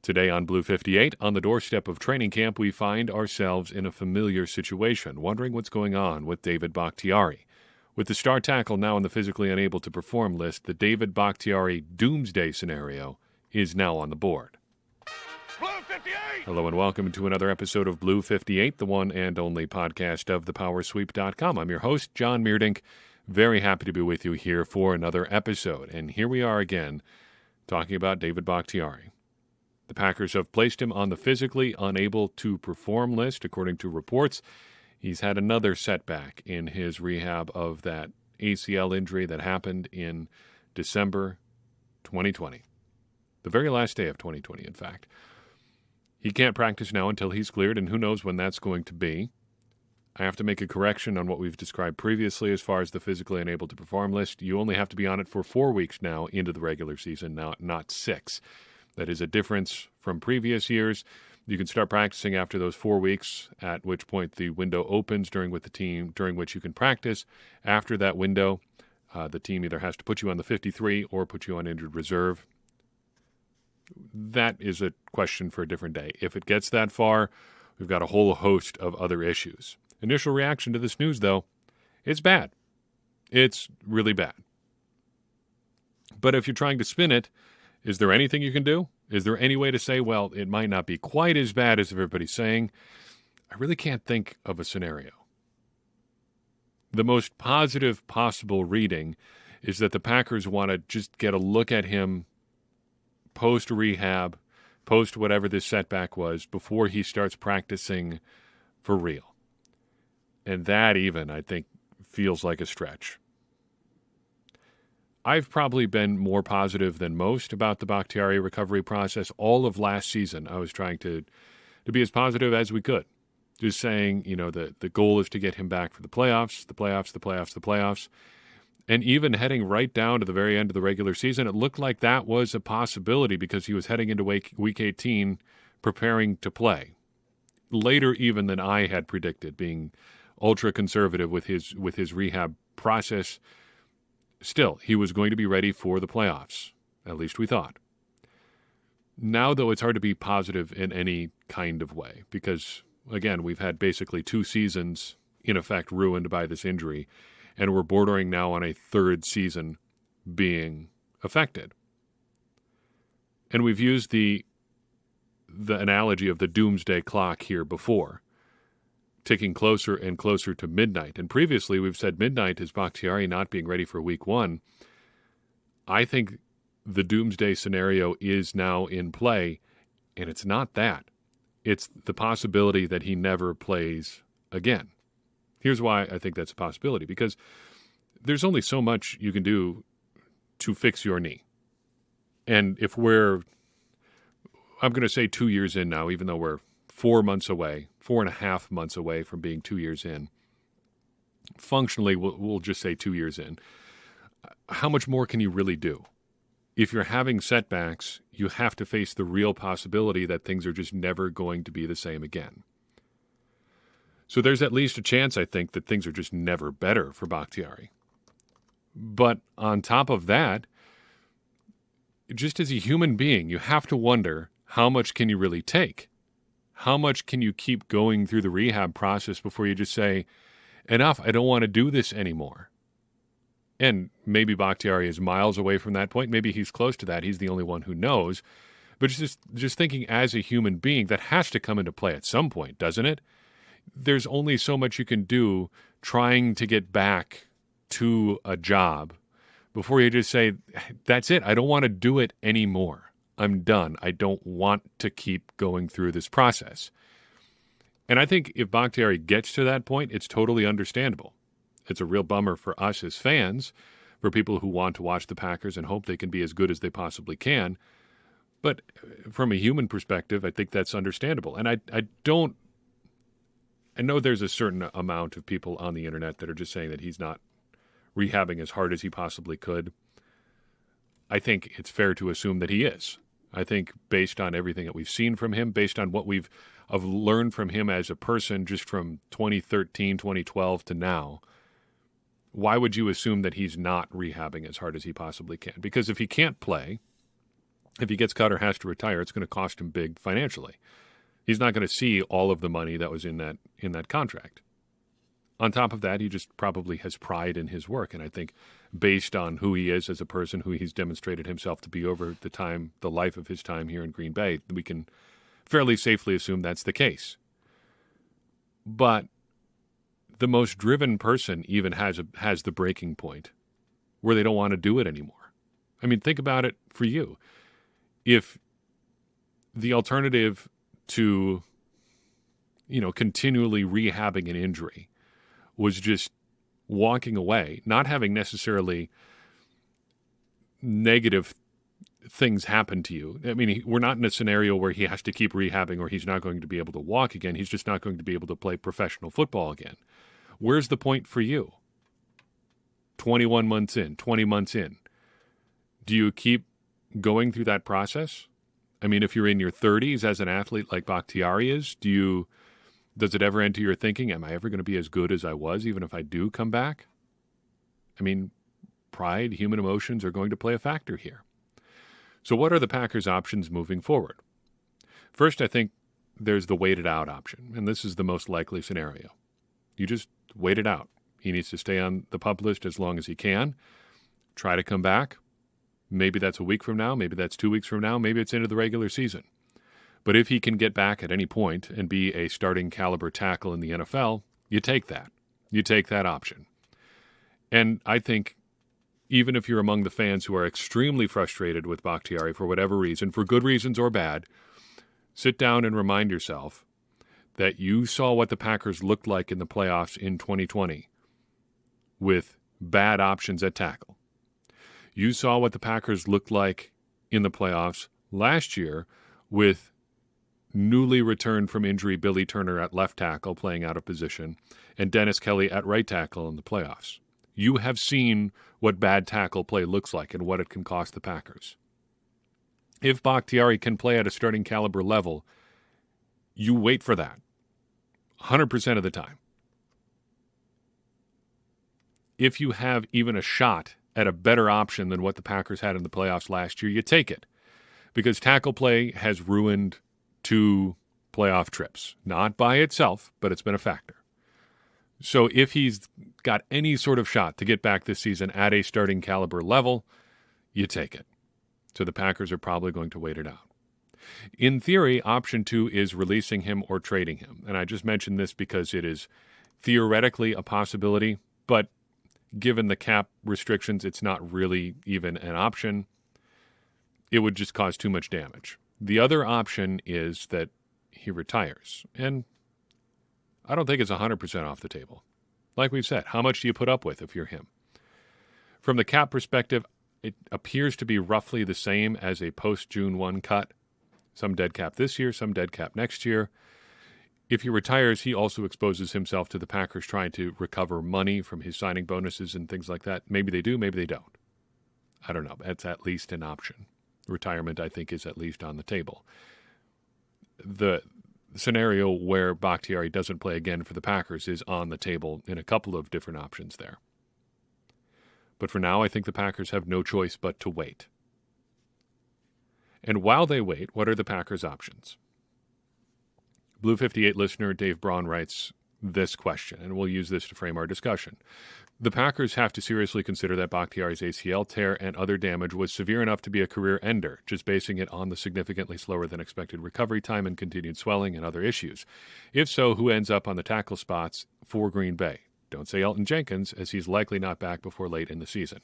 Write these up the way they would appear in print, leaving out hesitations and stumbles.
Today on Blue 58, on the doorstep of training camp, we find ourselves in a familiar situation, wondering what's going on with David Bakhtiari. With the star tackle now on the physically unable to perform list, the David Bakhtiari Doomsday Scenario is now on the board. Blue 58! Hello and welcome to another episode of Blue 58, the one and only podcast of thepowersweep.com. I'm your host, John Meerdink. Very happy to be with you here for another episode. And here we are again, talking about David Bakhtiari. The Packers have placed him on the physically unable to perform list. According to reports, he's had another setback in his rehab of that ACL injury that happened in December 2020. The very last day of 2020, in fact. He can't practice now until he's cleared, and who knows when that's going to be. I have to make a correction on what we've described previously as far as the physically unable to perform list. You only have to be on it for 4 weeks now into the regular season, not 6. That is a difference from previous years. You can start practicing after those 4 weeks, at which point the window opens during which you can practice. After that window, the team either has to put you on the 53 or put you on injured reserve. That is a question for a different day. If it gets that far, we've got a whole host of other issues. Initial reaction to this news, though, it's bad. It's really bad. But if you're trying to spin it, is there anything you can do? Is there any way to say, well, it might not be quite as bad as everybody's saying? I really can't think of a scenario. The most positive possible reading is that the Packers want to just get a look at him post-rehab, post whatever this setback was, before he starts practicing for real. And that even, I think, feels like a stretch. I've probably been more positive than most about the Bakhtiari recovery process. All of last season, I was trying to be as positive as we could. Just saying, the goal is to get him back for the playoffs. And even heading right down to the very end of the regular season, it looked like that was a possibility because he was heading into week 18 preparing to play. Later even than I had predicted, being ultra conservative with his rehab process. Still, he was going to be ready for the playoffs, at least we thought. Now, though, it's hard to be positive in any kind of way because, again, we've had basically 2 seasons, in effect, ruined by this injury, and we're bordering now on a 3rd season being affected. And we've used the analogy of the doomsday clock here before, ticking closer and closer to midnight. And previously we've said midnight is Bakhtiari not being ready for week 1. I think the doomsday scenario is now in play, and it's not that. It's the possibility that he never plays again. Here's why I think that's a possibility, because there's only so much you can do to fix your knee. And if I'm going to say 2 years in now, even though we're 4.5 months away from being 2 years in. Functionally, we'll just say 2 years in. How much more can you really do? If you're having setbacks, you have to face the real possibility that things are just never going to be the same again. So there's at least a chance, I think, that things are just never better for Bakhtiari. But on top of that, just as a human being, you have to wonder, how much can you really take? How much can you keep going through the rehab process before you just say, enough, I don't want to do this anymore? And maybe Bakhtiari is miles away from that point. Maybe he's close to that. He's the only one who knows. But just thinking as a human being, that has to come into play at some point, doesn't it? There's only so much you can do trying to get back to a job before you just say, that's it, I don't want to do it anymore. I'm done. I don't want to keep going through this process. And I think if Bakhtiari gets to that point, it's totally understandable. It's a real bummer for us as fans, for people who want to watch the Packers and hope they can be as good as they possibly can. But from a human perspective, I think that's understandable. And I know there's a certain amount of people on the internet that are just saying that he's not rehabbing as hard as he possibly could. I think it's fair to assume that he is. I think based on everything that we've seen from him, based on what we've learned from him as a person just from 2013, 2012 to now, why would you assume that he's not rehabbing as hard as he possibly can? Because if he can't play, if he gets cut or has to retire, it's going to cost him big financially. He's not going to see all of the money that was in that contract. On top of that, he just probably has pride in his work, and I think based on who he is as a person, who he's demonstrated himself to be over the life of his time here in Green Bay, we can fairly safely assume that's the case. But the most driven person even has the breaking point where they don't want to do it anymore. I mean, think about it for you. If the alternative to, continually rehabbing an injury was just walking away, not having necessarily negative things happen to you. I mean, we're not in a scenario where he has to keep rehabbing or he's not going to be able to walk again. He's just not going to be able to play professional football again. Where's the point for you? 21 months in, 20 months in. Do you keep going through that process? I mean, if you're in your 30s as an athlete like Bakhtiari is, does it ever enter your thinking, am I ever going to be as good as I was even if I do come back? I mean, pride, human emotions are going to play a factor here. So what are the Packers' options moving forward? First, I think there's the wait it out option, and this is the most likely scenario. You just wait it out. He needs to stay on the PUP list as long as he can. Try to come back. Maybe that's a week from now. Maybe that's 2 weeks from now. Maybe it's into the regular season. But if he can get back at any point and be a starting caliber tackle in the NFL, you take that. You take that option. And I think even if you're among the fans who are extremely frustrated with Bakhtiari for whatever reason, for good reasons or bad, sit down and remind yourself that you saw what the Packers looked like in the playoffs in 2020 with bad options at tackle. You saw what the Packers looked like in the playoffs last year with newly returned from injury Billy Turner at left tackle playing out of position and Dennis Kelly at right tackle in the playoffs. You have seen what bad tackle play looks like and what it can cost the Packers. If Bakhtiari can play at a starting caliber level, you wait for that 100% of the time. If you have even a shot at a better option than what the Packers had in the playoffs last year, you take it. Because tackle play has ruined 2 playoff trips. Not by itself, but it's been a factor. So if he's got any sort of shot to get back this season at a starting caliber level, you take it. So the Packers are probably going to wait it out. In theory, option 2 is releasing him or trading him. And I just mentioned this because it is theoretically a possibility, but given the cap restrictions, it's not really even an option. It would just cause too much damage. The other option is that he retires. And I don't think it's 100% off the table. Like we've said, how much do you put up with if you're him? From the cap perspective, it appears to be roughly the same as a post-June 1 cut. Some dead cap this year, some dead cap next year. If he retires, he also exposes himself to the Packers trying to recover money from his signing bonuses and things like that. Maybe they do, maybe they don't. I don't know. That's at least an option. Retirement, I think, is at least on the table. The scenario where Bakhtiari doesn't play again for the Packers is on the table in a couple of different options there. But for now, I think the Packers have no choice but to wait. And while they wait, what are the Packers' options? Blue 58 listener Dave Braun writes this question, and we'll use this to frame our discussion. The Packers have to seriously consider that Bakhtiari's ACL tear and other damage was severe enough to be a career ender, just basing it on the significantly slower than expected recovery time and continued swelling and other issues. If so, who ends up on the tackle spots for Green Bay? Don't say Elgton Jenkins, as he's likely not back before late in the season.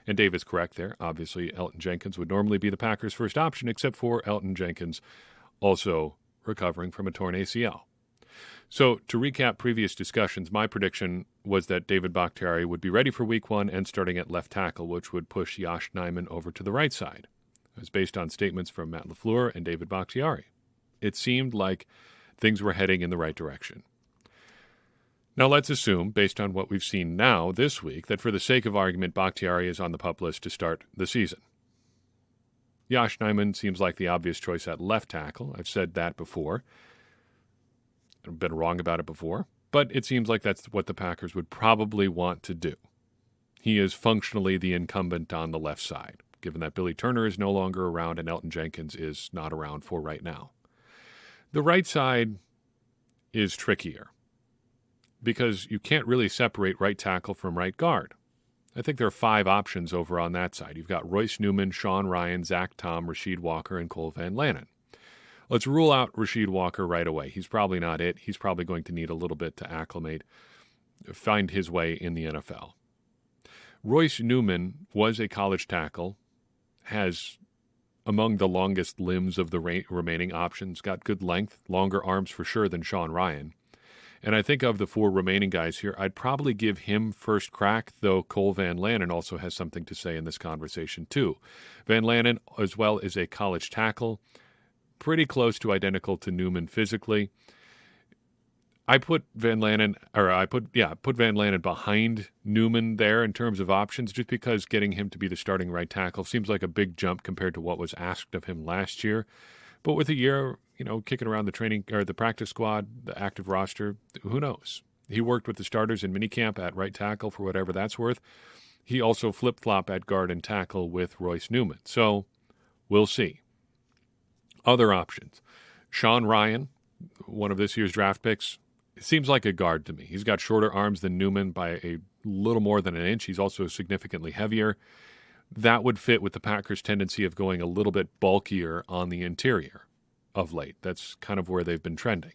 And Dave is correct there. Obviously, Elgton Jenkins would normally be the Packers' first option, except for Elgton Jenkins also recovering from a torn ACL. So, to recap previous discussions, my prediction was that David Bakhtiari would be ready for Week 1 and starting at left tackle, which would push Yosh Nijman over to the right side. It was based on statements from Matt LaFleur and David Bakhtiari. It seemed like things were heading in the right direction. Now, let's assume, based on what we've seen now this week, that for the sake of argument, Bakhtiari is on the PUP list to start the season. Yosh Nijman seems like the obvious choice at left tackle. I've said that before. I've been wrong about it before, but it seems like that's what the Packers would probably want to do. He is functionally the incumbent on the left side, given that Billy Turner is no longer around and Elton Jenkins is not around for right now. The right side is trickier because you can't really separate right tackle from right guard. I think there are 5 options over on that side. You've got Royce Newman, Sean Ryan, Zach Tom, Rasheed Walker, and Cole Van Lanen. Let's rule out Rasheed Walker right away. He's probably not it. He's probably going to need a little bit to acclimate, find his way in the NFL. Royce Newman was a college tackle, has among the longest limbs of the remaining options, got good length, longer arms for sure than Sean Ryan. And I think of the 4 remaining guys here, I'd probably give him first crack, though Cole Van Lanen also has something to say in this conversation too. Van Lanen, as well, is a college tackle, pretty close to identical to Newman physically. I put Van Lanen behind Newman there in terms of options, just because getting him to be the starting right tackle seems like a big jump compared to what was asked of him last year. But with a year, kicking around the training or the practice squad, the active roster, who knows? He worked with the starters in minicamp at right tackle for whatever that's worth. He also flip-flop at guard and tackle with Royce Newman. So we'll see. Other options. Sean Ryan, one of this year's draft picks, seems like a guard to me. He's got shorter arms than Newman by a little more than an inch. He's also significantly heavier. That would fit with the Packers' tendency of going a little bit bulkier on the interior of late. That's kind of where they've been trending.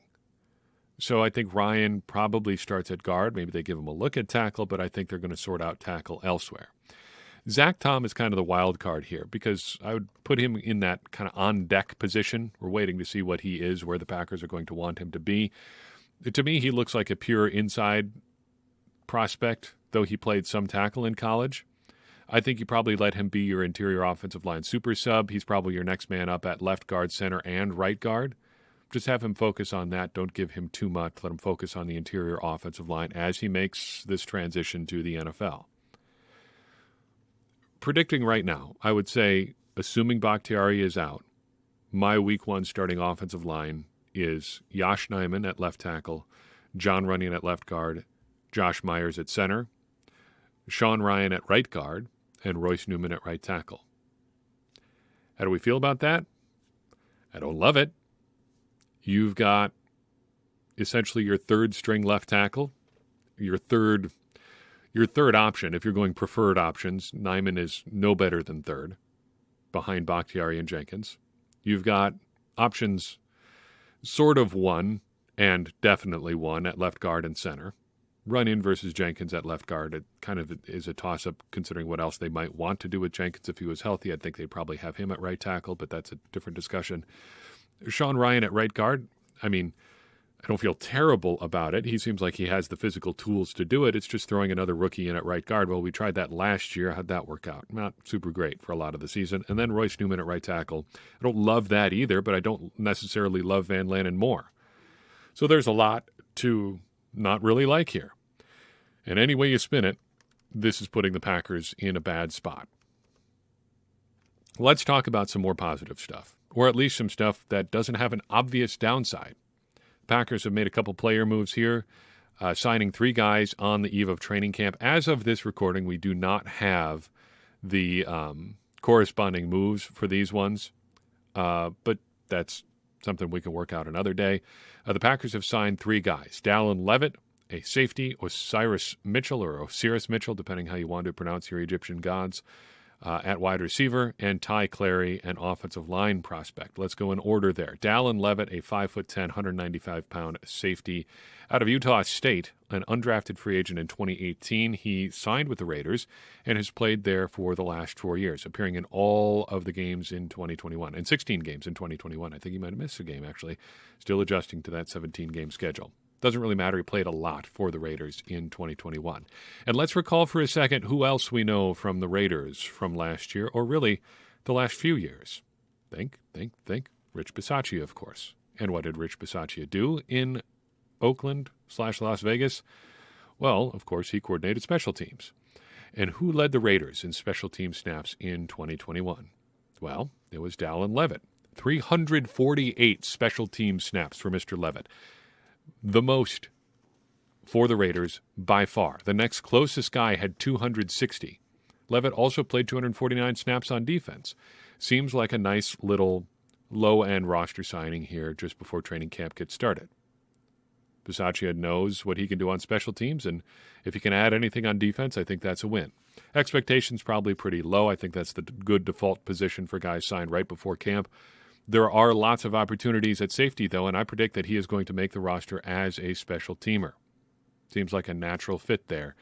So I think Ryan probably starts at guard. Maybe they give him a look at tackle, but I think they're going to sort out tackle elsewhere. Zach Tom is kind of the wild card here because I would put him in that kind of on-deck position. We're waiting to see what he is, where the Packers are going to want him to be. To me, he looks like a pure inside prospect, though he played some tackle in college. I think you probably let him be your interior offensive line super sub. He's probably your next man up at left guard, center, and right guard. Just have him focus on that. Don't give him too much. Let him focus on the interior offensive line as he makes this transition to the NFL. Predicting right now, I would say, assuming Bakhtiari is out, my week 1 starting offensive line is Yosh Nijman at left tackle, John Runyan at left guard, Josh Myers at center, Sean Ryan at right guard, and Royce Newman at right tackle. How do we feel about that? I don't love it. You've got essentially your third string left tackle, your third option. If you're going preferred options, Nijman is no better than third, behind Bakhtiari and Jenkins. You've got options sort of 1 and definitely 1 at left guard and center. Runyan versus Jenkins at left guard, it kind of is a toss-up considering what else they might want to do with Jenkins if he was healthy. I think they'd probably have him at right tackle, but that's a different discussion. Sean Ryan at right guard, I don't feel terrible about it. He seems like he has the physical tools to do it. It's just throwing another rookie in at right guard. Well, we tried that last year. How'd that work out? Not super great for a lot of the season. And then Royce Newman at right tackle. I don't love that either, but I don't necessarily love Van Lanen more. So there's a lot to not really like here. And any way you spin it, this is putting the Packers in a bad spot. Let's talk about some more positive stuff, or at least some stuff that doesn't have an obvious downside. Packers have made a couple player moves here, signing 3 guys on the eve of training camp. As of this recording, we do not have the corresponding moves for these ones, but that's something we can work out another day. The Packers have signed 3 guys. Dallin Levitt, a safety, Osiris Mitchell, depending how you want to pronounce your Egyptian gods, at wide receiver, and Ty Clary, an offensive line prospect. Let's go in order there. Dallin Levitt, a 5'10", 195-pound safety out of Utah State, an undrafted free agent in 2018. He signed with the Raiders and has played there for the last 4 years, appearing in all of the games in 2021, and 16 games in 2021. I think he might have missed a game, actually. Still adjusting to that 17-game schedule. Doesn't really matter. He played a lot for the Raiders in 2021. And let's recall for a second who else we know from the Raiders from last year, or really the last few years. Think. Rich Bisaccia, of course. And what did Rich Bisaccia do in Oakland/Las Vegas? Well, of course, he coordinated special teams. And who led the Raiders in special team snaps in 2021? Well, it was Dallin Levitt. 348 special team snaps for Mr. Levitt. The most for the Raiders by far. The next closest guy had 260. Levitt also played 249 snaps on defense. Seems like a nice little low-end roster signing here just before training camp gets started. Bisaccia knows what he can do on special teams, and if he can add anything on defense, I think that's a win. Expectations probably pretty low. I think that's the good default position for guys signed right before camp. There are lots of opportunities at safety, though, and I predict that he is going to make the roster as a special teamer. Seems like a natural fit there.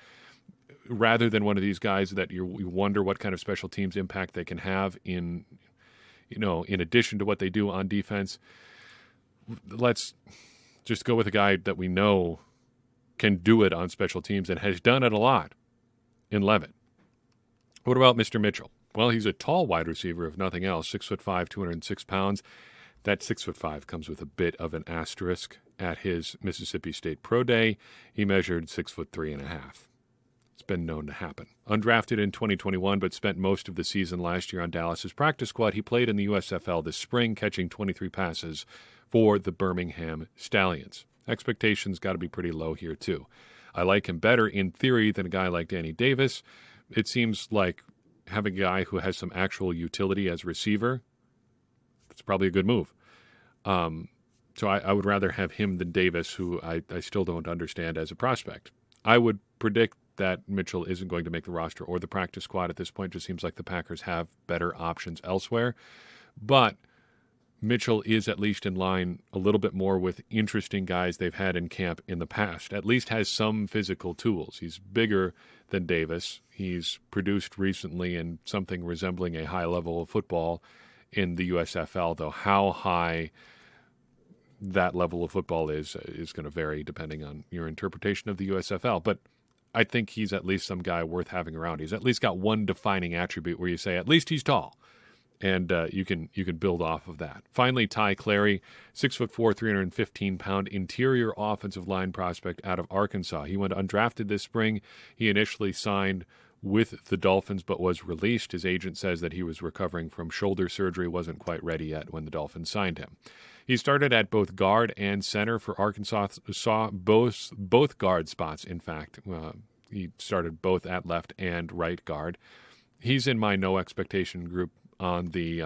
Rather than one of these guys that you wonder what kind of special teams impact they can have in addition to what they do on defense, let's just go with a guy that we know can do it on special teams and has done it a lot in Levitt. What about Mr. Mitchell? Well, he's a tall wide receiver, if nothing else, 6'5", 206 pounds. That 6'5" comes with a bit of an asterisk. At his Mississippi State Pro Day, he measured 6'3.5". It's been known to happen. Undrafted in 2021, but spent most of the season last year on Dallas's practice squad. He played in the USFL this spring, catching 23 passes for the Birmingham Stallions. Expectations got to be pretty low here, too. I like him better in theory than a guy like Danny Davis. It seems like having a guy who has some actual utility as a receiver, it's probably a good move. So I would rather have him than Davis, who I still don't understand as a prospect. I would predict that Mitchell isn't going to make the roster or the practice squad at this point. It just seems like the Packers have better options elsewhere. But Mitchell is at least in line a little bit more with interesting guys they've had in camp in the past. At least has some physical tools. He's bigger than Davis. He's produced recently in something resembling a high level of football in the USFL, though how high that level of football is going to vary depending on your interpretation of the USFL. But I think he's at least some guy worth having around. He's at least got one defining attribute where you say, at least he's tall. And you can build off of that. Finally, Ty Clary, 6'4", 315-pound interior offensive line prospect out of Arkansas. He went undrafted this spring. He initially signed with the Dolphins but was released. His agent says that he was recovering from shoulder surgery, wasn't quite ready yet when the Dolphins signed him. He started at both guard and center for Arkansas, saw both guard spots, in fact. He started both at left and right guard. He's in my no expectation group on the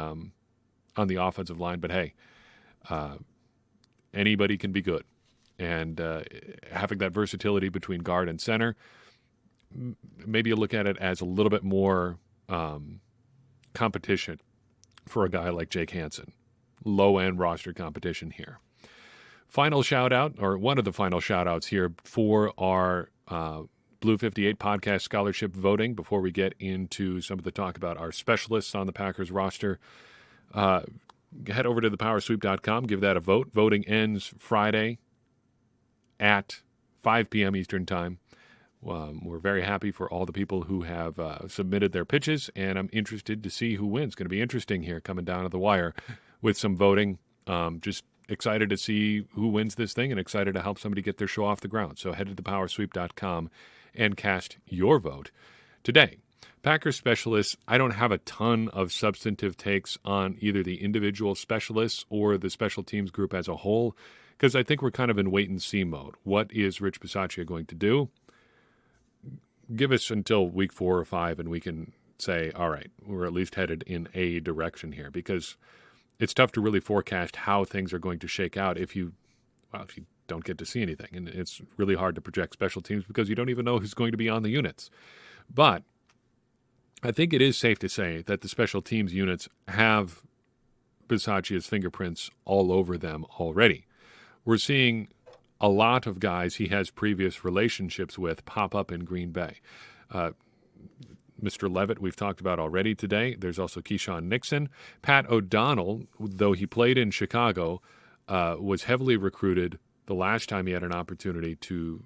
offensive line, but hey, anybody can be good. And having that versatility between guard and center, maybe you look at it as a little bit more competition for a guy like Jake Hansen. Low-end roster competition here. Final shout-out, or one of the final shout-outs here for our Blue 58 podcast scholarship voting before we get into some of the talk about our specialists on the Packers roster. Head over to thepowersweep.com, give that a vote. Voting ends Friday at 5 p.m. Eastern Time. We're very happy for all the people who have submitted their pitches, and I'm interested to see who wins. It's going to be interesting here coming down to the wire with some voting. Just excited to see who wins this thing and excited to help somebody get their show off the ground. So head to thepowersweep.com and cast your vote today. Packers specialists, I don't have a ton of substantive takes on either the individual specialists or the special teams group as a whole, because I think we're kind of in wait-and-see mode. What is Rich Bisaccia going to do? Give us until week 4 or 5, and we can say, all right, we're at least headed in a direction here, because it's tough to really forecast how things are going to shake out if you don't get to see anything. And it's really hard to project special teams because you don't even know who's going to be on the units. But I think it is safe to say that the special teams units have Bisaccia's fingerprints all over them already. We're seeing a lot of guys he has previous relationships with pop up in Green Bay. Mr. Levitt, we've talked about already today. There's also Keyshawn Nixon. Pat O'Donnell, though he played in Chicago, was heavily recruited the last time he had an opportunity to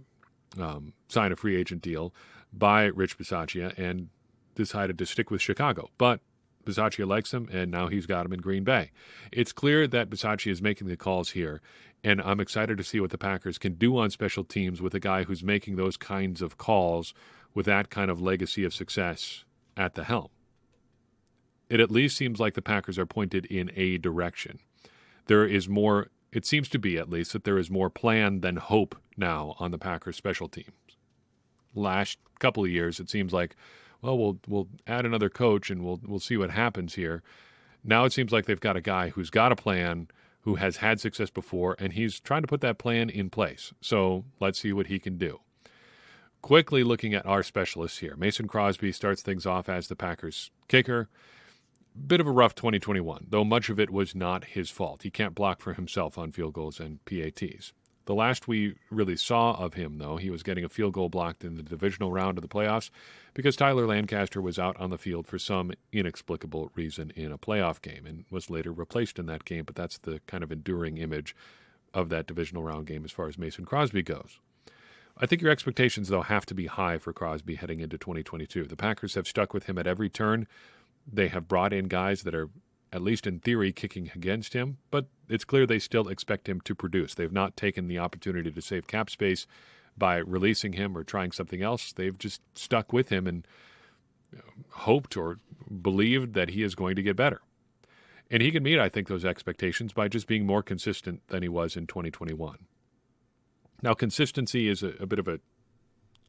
sign a free agent deal by Rich Bisaccia and decided to stick with Chicago. But Bisaccia likes him, and now he's got him in Green Bay. It's clear that Bisaccia is making the calls here, and I'm excited to see what the Packers can do on special teams with a guy who's making those kinds of calls with that kind of legacy of success at the helm. It at least seems like the Packers are pointed in a direction. There is more, it seems to be at least, that there is more plan than hope now on the Packers special teams. Last couple of years, it seems like well, we'll add another coach and we'll see what happens here. Now it seems like they've got a guy who's got a plan, who has had success before, and he's trying to put that plan in place. So let's see what he can do. Quickly looking at our specialists here. Mason Crosby starts things off as the Packers kicker. Bit of a rough 2021, though much of it was not his fault. He can't block for himself on field goals and PATs. The last we really saw of him, though, he was getting a field goal blocked in the divisional round of the playoffs because Tyler Lancaster was out on the field for some inexplicable reason in a playoff game and was later replaced in that game, but that's the kind of enduring image of that divisional round game as far as Mason Crosby goes. I think your expectations, though, have to be high for Crosby heading into 2022. The Packers have stuck with him at every turn. They have brought in guys that are, at least in theory, kicking against him, but it's clear they still expect him to produce. They've not taken the opportunity to save cap space by releasing him or trying something else. They've just stuck with him and hoped or believed that he is going to get better. And he can meet, I think, those expectations by just being more consistent than he was in 2021. Now, consistency is a bit of a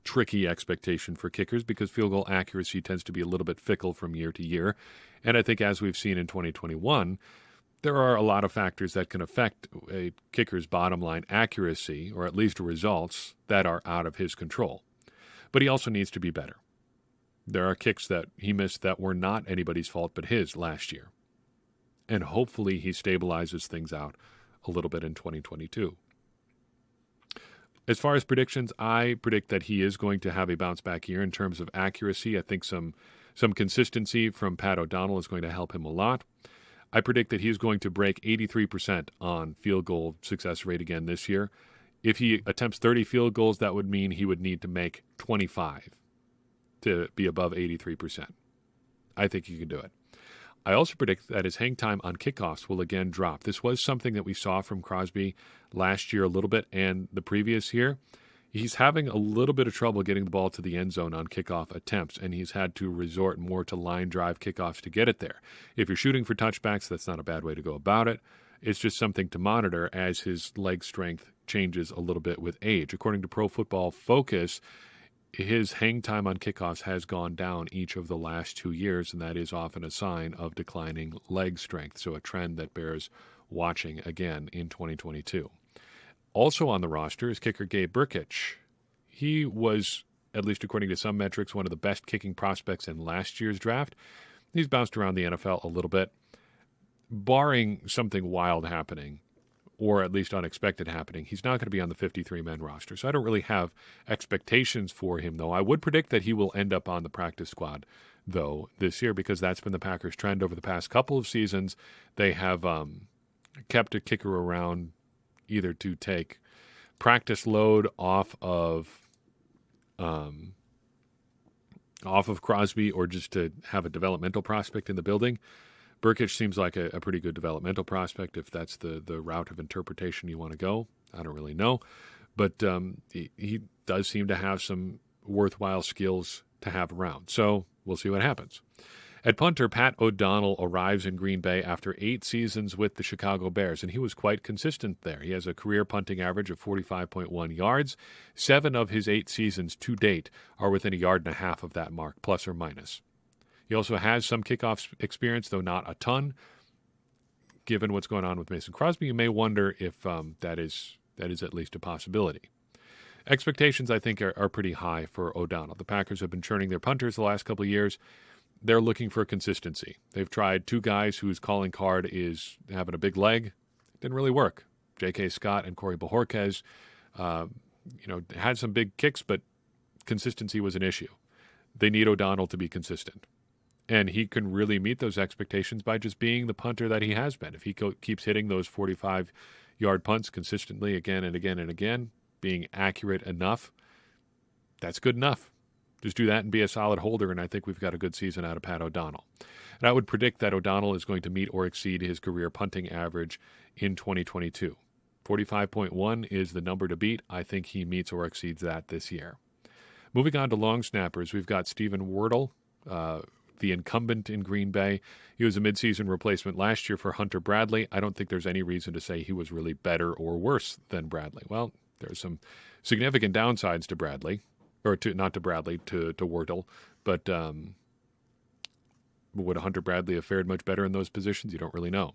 tricky expectation for kickers because field goal accuracy tends to be a little bit fickle from year to year. And I think as we've seen in 2021, there are a lot of factors that can affect a kicker's bottom line accuracy, or at least results, that are out of his control. But he also needs to be better. There are kicks that he missed that were not anybody's fault but his last year. And hopefully he stabilizes things out a little bit in 2022. As far as predictions, I predict that he is going to have a bounce-back year in terms of accuracy. I think some consistency from Pat O'Donnell is going to help him a lot. I predict that he's going to break 83% on field goal success rate again this year. If he attempts 30 field goals, that would mean he would need to make 25 to be above 83%. I think he can do it. I also predict that his hang time on kickoffs will again drop. This was something that we saw from Crosby last year a little bit and the previous year. He's having a little bit of trouble getting the ball to the end zone on kickoff attempts, and he's had to resort more to line drive kickoffs to get it there. If you're shooting for touchbacks, that's not a bad way to go about it. It's just something to monitor as his leg strength changes a little bit with age. According to Pro Football Focus, his hang time on kickoffs has gone down each of the last 2 years, and that is often a sign of declining leg strength, so a trend that bears watching again in 2022. Also on the roster is kicker Gabe Burkich. He was, at least according to some metrics, one of the best kicking prospects in last year's draft. He's bounced around the NFL a little bit. Barring something wild happening, or at least unexpected happening, he's not going to be on the 53-man roster. So I don't really have expectations for him, though. I would predict that he will end up on the practice squad, though, this year, because that's been the Packers' trend over the past couple of seasons. They have kept a kicker around either to take practice load off of Crosby or just to have a developmental prospect in the building. Burkich seems like a pretty good developmental prospect, if that's the route of interpretation you want to go. I don't really know. But he does seem to have some worthwhile skills to have around. So we'll see what happens. At punter, Pat O'Donnell arrives in Green Bay after 8 seasons with the Chicago Bears, and he was quite consistent there. He has a career punting average of 45.1 yards. 7 of his 8 seasons to date are within 1.5 yards of that mark, plus or minus. He also has some kickoff experience, though not a ton. Given what's going on with Mason Crosby, you may wonder if that is at least a possibility. Expectations, I think, are pretty high for O'Donnell. The Packers have been churning their punters the last couple of years. They're looking for consistency. They've tried 2 guys whose calling card is having a big leg. Didn't really work. J.K. Scott and Corey Bojorquez, had some big kicks, but consistency was an issue. They need O'Donnell to be consistent. And he can really meet those expectations by just being the punter that he has been. If he keeps hitting those 45-yard punts consistently again and again and again, being accurate enough, that's good enough. Just do that and be a solid holder, and I think we've got a good season out of Pat O'Donnell. And I would predict that O'Donnell is going to meet or exceed his career punting average in 2022. 45.1 is the number to beat. I think he meets or exceeds that this year. Moving on to long snappers, we've got Stephen Wardle, the incumbent in Green Bay. He was a midseason replacement last year for Hunter Bradley. I don't think there's any reason to say he was really better or worse than Bradley. Well, there's some significant downsides to Bradley, or to Wardle, but would Hunter Bradley have fared much better in those positions? You don't really know.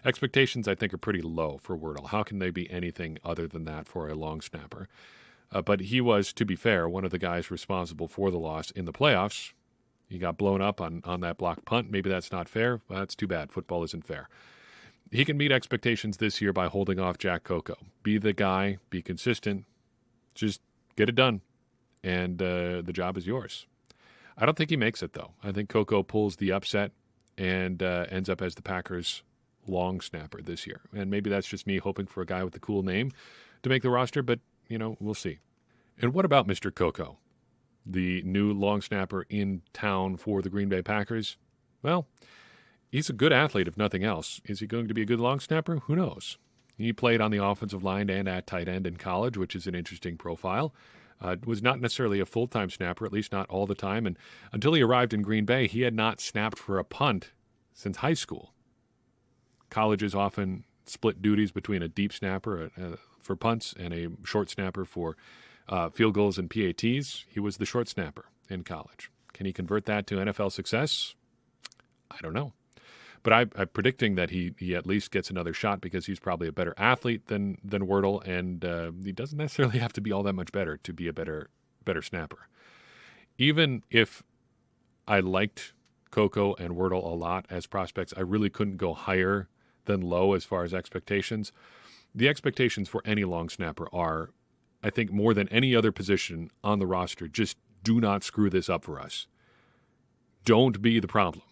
Expectations, I think, are pretty low for Wordle. How can they be anything other than that for a long snapper? But he was, to be fair, one of the guys responsible for the loss in the playoffs. He got blown up on that blocked punt. Maybe that's not fair. Well, that's too bad. Football isn't fair. He can meet expectations this year by holding off Jack Coco. Be the guy. Be consistent. Just get it done. And the job is yours. I don't think he makes it, though. I think Coco pulls the upset and ends up as the Packers' long snapper this year. And maybe that's just me hoping for a guy with a cool name to make the roster, but, we'll see. And what about Mr. Coco, the new long snapper in town for the Green Bay Packers? Well, he's a good athlete, if nothing else. Is he going to be a good long snapper? Who knows? He played on the offensive line and at tight end in college, which is an interesting profile. Was not necessarily a full-time snapper, at least not all the time. And until he arrived in Green Bay, he had not snapped for a punt since high school. Colleges often split duties between a deep snapper for punts and a short snapper for field goals and PATs. He was the short snapper in college. Can he convert that to NFL success? I don't know. But I'm predicting that he at least gets another shot because he's probably a better athlete than Wordle, and he doesn't necessarily have to be all that much better to be a better snapper. Even if I liked Coco and Wordle a lot as prospects, I really couldn't go higher than low as far as expectations. The expectations for any long snapper are, I think, more than any other position on the roster, just do not screw this up for us. Don't be the problem.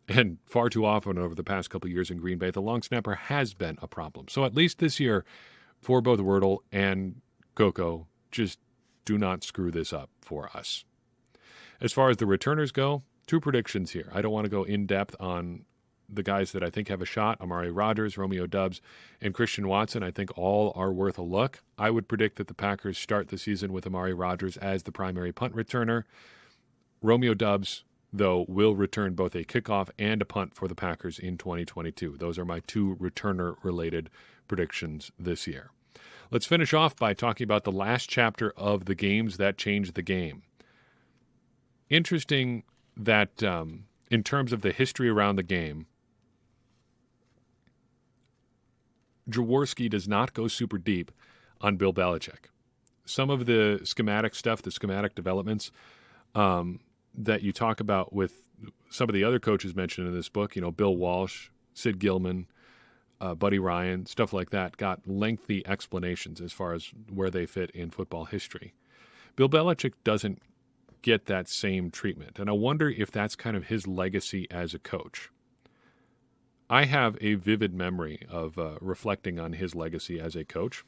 And far too often over the past couple of years in Green Bay, the long snapper has been a problem. So at least this year, for both Wordle and Coco, just do not screw this up for us. As far as the returners go, 2 predictions here. I don't want to go in-depth on the guys that I think have a shot, Amari Rodgers, Romeo Doubs, and Christian Watson. I think all are worth a look. I would predict that the Packers start the season with Amari Rodgers as the primary punt returner. Romeo Doubs, though, will return both a kickoff and a punt for the Packers in 2022. Those are my 2 returner-related predictions this year. Let's finish off by talking about the last chapter of the games that changed the game. Interesting that in terms of the history around the game, Jaworski does not go super deep on Bill Belichick. Some of the schematic stuff, the schematic developments, that you talk about with some of the other coaches mentioned in this book, Bill Walsh, Sid Gilman, Buddy Ryan, stuff like that, got lengthy explanations as far as where they fit in football history. Bill Belichick doesn't get that same treatment, and I wonder if that's kind of his legacy as a coach. I have a vivid memory of reflecting on his legacy as a coach.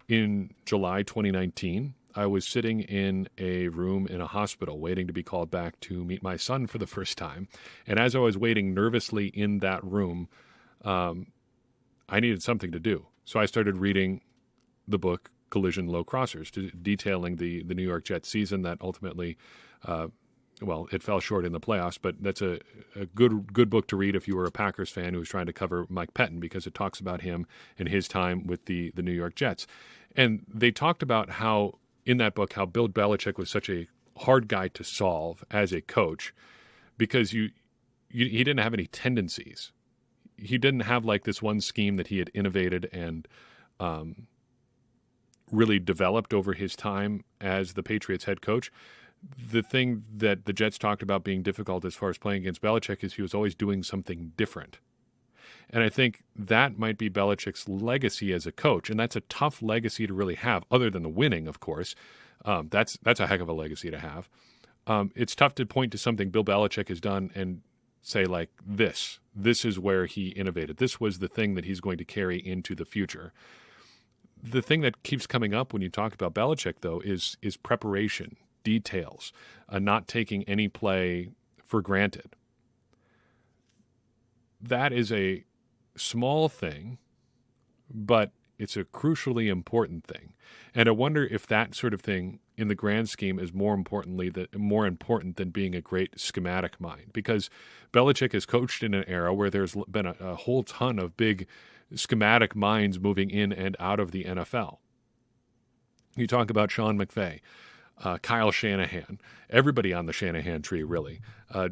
In July 2019, I was sitting in a room in a hospital waiting to be called back to meet my son for the first time. And as I was waiting nervously in that room, I needed something to do. So I started reading the book Collision Low Crossers, detailing the New York Jets season that ultimately, it fell short in the playoffs. But that's a good book to read if you were a Packers fan who was trying to cover Mike Pettin, because it talks about him and his time with the New York Jets. And they talked about how, in that book, how Bill Belichick was such a hard guy to solve as a coach because he didn't have any tendencies. He didn't have like this one scheme that he had innovated and really developed over his time as the Patriots head coach. The thing that the Jets talked about being difficult as far as playing against Belichick is he was always doing something different. And I think that might be Belichick's legacy as a coach, and that's a tough legacy to really have, other than the winning, of course. That's a heck of a legacy to have. It's tough to point to something Bill Belichick has done and say, like, this is where he innovated. This was the thing that he's going to carry into the future. The thing that keeps coming up when you talk about Belichick, though, is preparation, details, not taking any play for granted. That is a small thing, but it's a crucially important thing. And I wonder if that sort of thing in the grand scheme is more important than being a great schematic mind, because Belichick has coached in an era where there's been a whole ton of big schematic minds moving in and out of the NFL. You talk about Sean McVay. Kyle Shanahan, everybody on the Shanahan tree, really.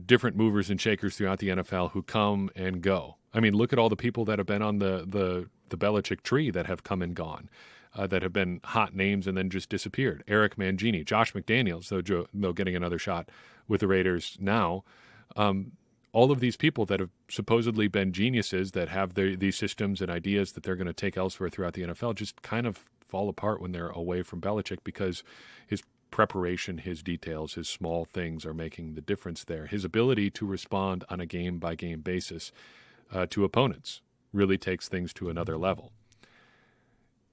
Different movers and shakers throughout the NFL who come and go. I mean, look at all the people that have been on the Belichick tree that have come and gone, that have been hot names and then just disappeared. Eric Mangini, Josh McDaniels, though getting another shot with the Raiders now. All of these people that have supposedly been geniuses that have these systems and ideas that they're going to take elsewhere throughout the NFL just kind of fall apart when they're away from Belichick because his preparation, his details, his small things are making the difference there. His ability to respond on a game-by-game basis to opponents really takes things to another level.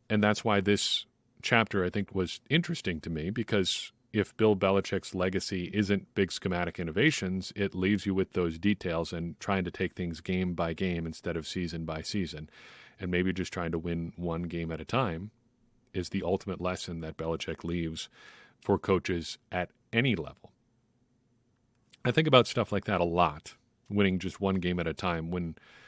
And that's why this chapter, I think, was interesting to me, because if Bill Belichick's legacy isn't big schematic innovations, it leaves you with those details and trying to take things game by game instead of season by season. And maybe just trying to win one game at a time is the ultimate lesson that Belichick leaves for coaches at any level. I think about stuff like that a lot, winning just one game at a time,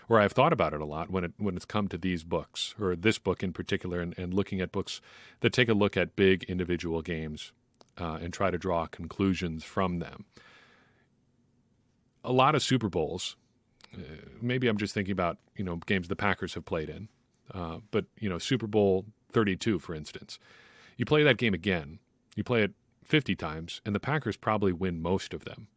or I've thought about it a lot when it's come to these books, or this book in particular, and looking at books that take a look at big individual games and try to draw conclusions from them. A lot of Super Bowls, maybe I'm just thinking about, games the Packers have played in, but Super Bowl 32, for instance, you play that game again, you play it 50 times, and the Packers probably win most of them.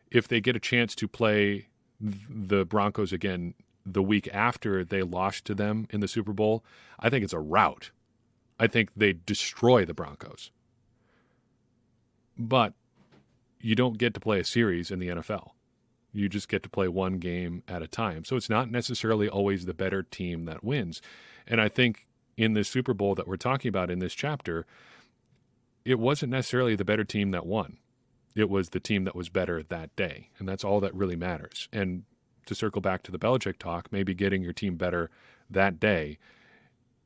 If they get a chance to play the Broncos again the week after they lost to them in the Super Bowl, I think it's a rout. I think they destroy the Broncos. But you don't get to play a series in the NFL. You just get to play one game at a time. So it's not necessarily always the better team that wins. And I think in this Super Bowl that we're talking about in this chapter, it wasn't necessarily the better team that won. It was the team that was better that day. And that's all that really matters. And to circle back to the Belichick talk, maybe getting your team better that day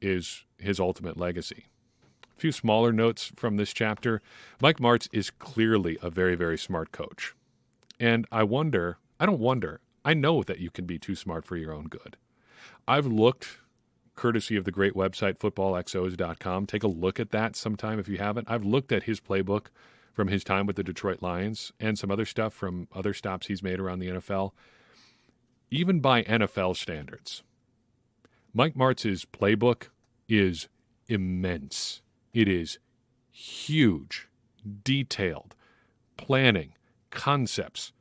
is his ultimate legacy. A few smaller notes from this chapter. Mike Martz is clearly a very, very smart coach. And I know that you can be too smart for your own good. I've looked, courtesy of the great website footballxos.com. Take a look at that sometime if you haven't. I've looked at his playbook from his time with the Detroit Lions and some other stuff from other stops he's made around the NFL. Even by NFL standards, Mike Martz's playbook is immense. It is huge, detailed, planning, concepts.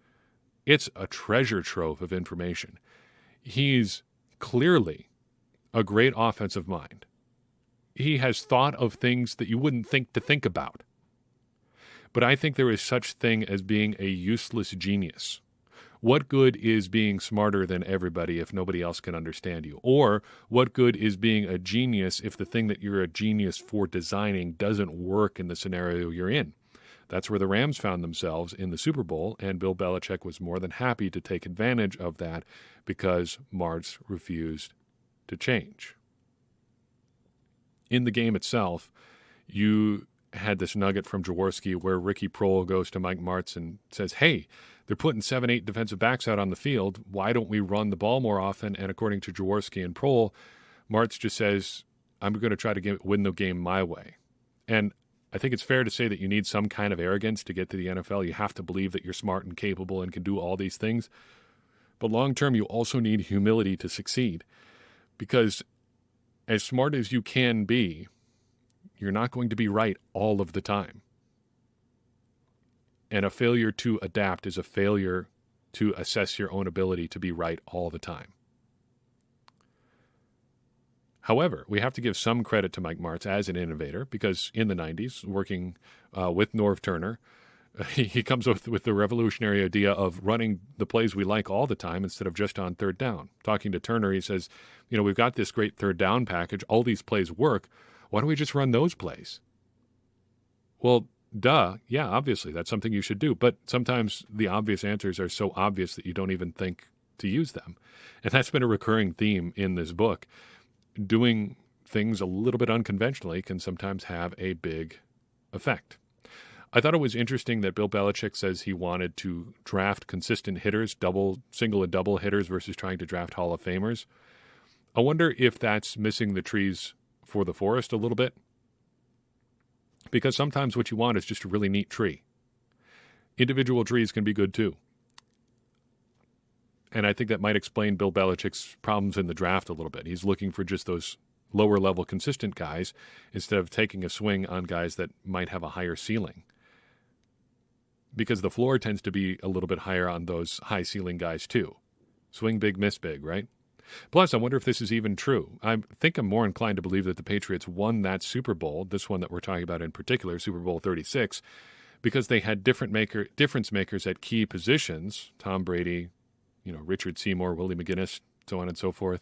It's a treasure trove of information. He's clearly a great offensive mind. He has thought of things that you wouldn't think to think about. But I think there is such thing as being a useless genius. What good is being smarter than everybody if nobody else can understand you? Or what good is being a genius if the thing that you're a genius for designing doesn't work in the scenario you're in? That's where the Rams found themselves in the Super Bowl, and Bill Belichick was more than happy to take advantage of that because Martz refused to change. In the game itself, you had this nugget from Jaworski where Ricky Prohl goes to Mike Martz and says, hey, they're putting 7-8 defensive backs out on the field. Why don't we run the ball more often? And according to Jaworski and Prohl, Martz just says, I'm going to try to win the game my way. And I think it's fair to say that you need some kind of arrogance to get to the NFL. You have to believe that you're smart and capable and can do all these things. But long term, you also need humility to succeed. Because as smart as you can be, you're not going to be right all of the time. And a failure to adapt is a failure to assess your own ability to be right all the time. However, we have to give some credit to Mike Martz as an innovator because in the 90s, working with Norv Turner, he comes up with the revolutionary idea of running the plays we like all the time instead of just on third down. Talking to Turner, he says, we've got this great third down package. All these plays work. Why don't we just run those plays? Well, duh. Yeah, obviously, that's something you should do. But sometimes the obvious answers are so obvious that you don't even think to use them. And that's been a recurring theme in this book. Doing things a little bit unconventionally can sometimes have a big effect. I thought it was interesting that Bill Belichick says he wanted to draft consistent hitters, single and double hitters versus trying to draft Hall of Famers. I wonder if that's missing the trees for the forest a little bit. Because sometimes what you want is just a really neat tree. Individual trees can be good too. And I think that might explain Bill Belichick's problems in the draft a little bit. He's looking for just those lower-level consistent guys instead of taking a swing on guys that might have a higher ceiling. Because the floor tends to be a little bit higher on those high-ceiling guys too. Swing big, miss big, right? Plus, I wonder if this is even true. I think I'm more inclined to believe that the Patriots won that Super Bowl, this one that we're talking about in particular, Super Bowl 36, because they had difference makers at key positions. Tom Brady, Richard Seymour, Willie McGinnis, so on and so forth.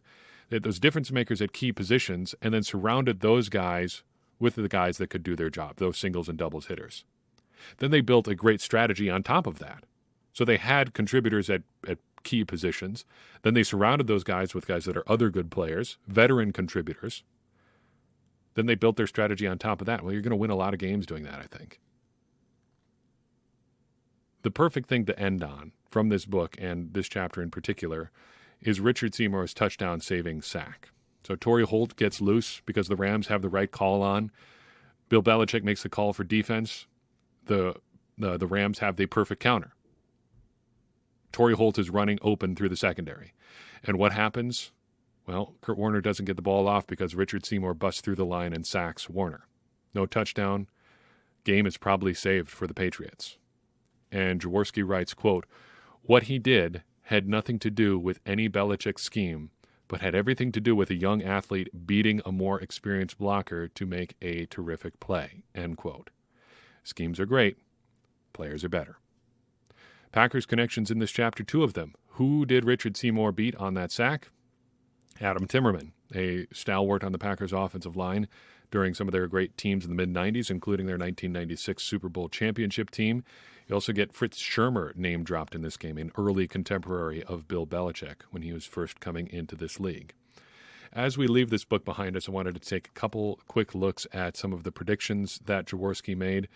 They had those difference makers at key positions and then surrounded those guys with the guys that could do their job, those singles and doubles hitters. Then they built a great strategy on top of that. So they had contributors at key positions. Then they surrounded those guys with guys that are other good players, veteran contributors. Then they built their strategy on top of that. Well, you're going to win a lot of games doing that, I think. The perfect thing to end on from this book, and this chapter in particular, is Richard Seymour's touchdown-saving sack. So Torrey Holt gets loose because the Rams have the right call on. Bill Belichick makes the call for defense. The Rams have the perfect counter. Torrey Holt is running open through the secondary. And what happens? Well, Kurt Warner doesn't get the ball off because Richard Seymour busts through the line and sacks Warner. No touchdown. Game is probably saved for the Patriots. And Jaworski writes, quote, "What he did had nothing to do with any Belichick scheme, but had everything to do with a young athlete beating a more experienced blocker to make a terrific play," end quote. Schemes are great. Players are better. Packers connections in this chapter, 2 of them. Who did Richard Seymour beat on that sack? Adam Timmerman, a stalwart on the Packers offensive line during some of their great teams in the mid-'90s, including their 1996 Super Bowl championship team. You also get Fritz Schirmer name dropped in this game, an early contemporary of Bill Belichick when he was first coming into this league. As we leave this book behind us, I wanted to take a couple quick looks at some of the predictions that Jaworski made.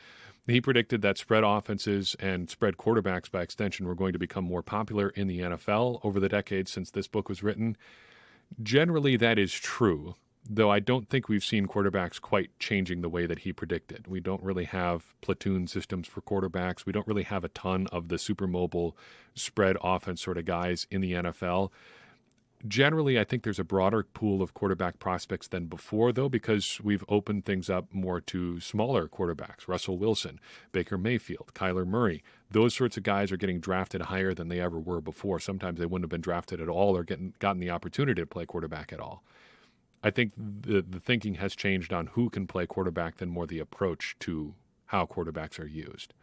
He predicted that spread offenses and spread quarterbacks by extension were going to become more popular in the NFL over the decades since this book was written. Generally, that is true, though I don't think we've seen quarterbacks quite changing the way that he predicted. We don't really have platoon systems for quarterbacks. We don't really have a ton of the super mobile spread offense sort of guys in the NFL. Generally, I think there's a broader pool of quarterback prospects than before, though, because we've opened things up more to smaller quarterbacks. Russell Wilson, Baker Mayfield, Kyler Murray. Those sorts of guys are getting drafted higher than they ever were before. Sometimes they wouldn't have been drafted at all or gotten the opportunity to play quarterback at all. I think the thinking has changed on who can play quarterback than more the approach to how quarterbacks are used.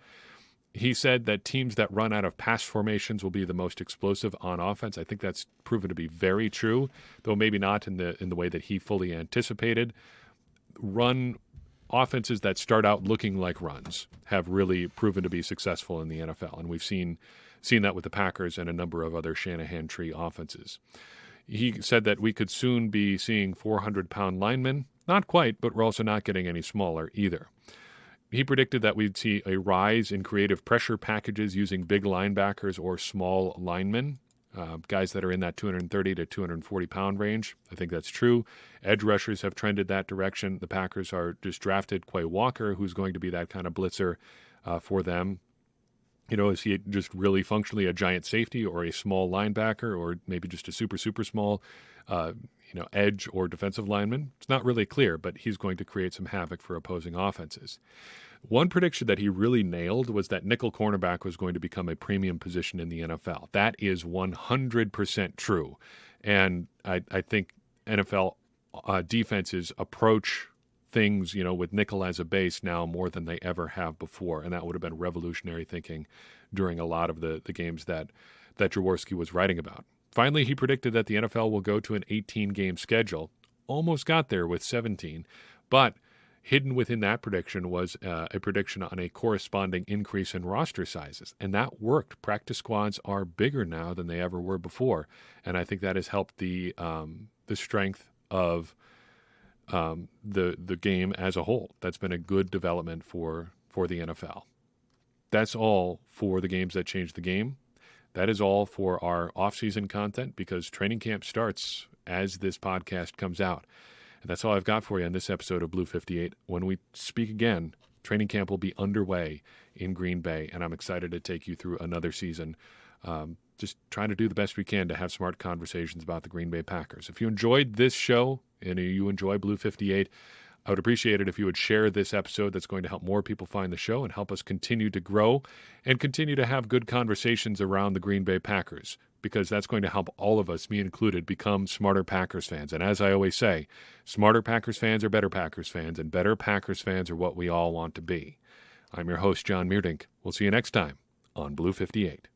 He said that teams that run out of pass formations will be the most explosive on offense. I think that's proven to be very true, though maybe not in the way that he fully anticipated. Run offenses that start out looking like runs have really proven to be successful in the NFL, and we've seen that with the Packers and a number of other Shanahan tree offenses. He said that we could soon be seeing 400-pound linemen. Not quite, but we're also not getting any smaller either. He predicted that we'd see a rise in creative pressure packages using big linebackers or small linemen, guys that are in that 230 to 240-pound range. I think that's true. Edge rushers have trended that direction. The Packers are just drafted Quay Walker, who's going to be that kind of blitzer for them. Is he just really functionally a giant safety or a small linebacker or maybe just a super, super small edge or defensive lineman? It's not really clear, but he's going to create some havoc for opposing offenses. One prediction that he really nailed was that nickel cornerback was going to become a premium position in the NFL. That is 100% true. And I think NFL defenses approach things, with nickel as a base now more than they ever have before. And that would have been revolutionary thinking during a lot of the games that Jaworski was writing about. Finally, he predicted that the NFL will go to an 18-game schedule. Almost got there with 17. But hidden within that prediction was a prediction on a corresponding increase in roster sizes. And that worked. Practice squads are bigger now than they ever were before. And I think that has helped the strength of the game as a whole. That's been a good development for the NFL. That's all for the games that changed the game. That is all for our off-season content because training camp starts as this podcast comes out. And that's all I've got for you on this episode of Blue 58. When we speak again, Training camp will be underway in Green Bay, and I'm excited to take you through another season. Just trying to do the best we can to have smart conversations about the Green Bay Packers. If you enjoyed this show and you enjoy Blue 58, I would appreciate it if you would share this episode. That's going to help more people find the show and help us continue to grow and continue to have good conversations around the Green Bay Packers, because that's going to help all of us, me included, become smarter Packers fans. And as I always say, smarter Packers fans are better Packers fans, and better Packers fans are what we all want to be. I'm your host, John Meerdink. We'll see you next time on Blue 58.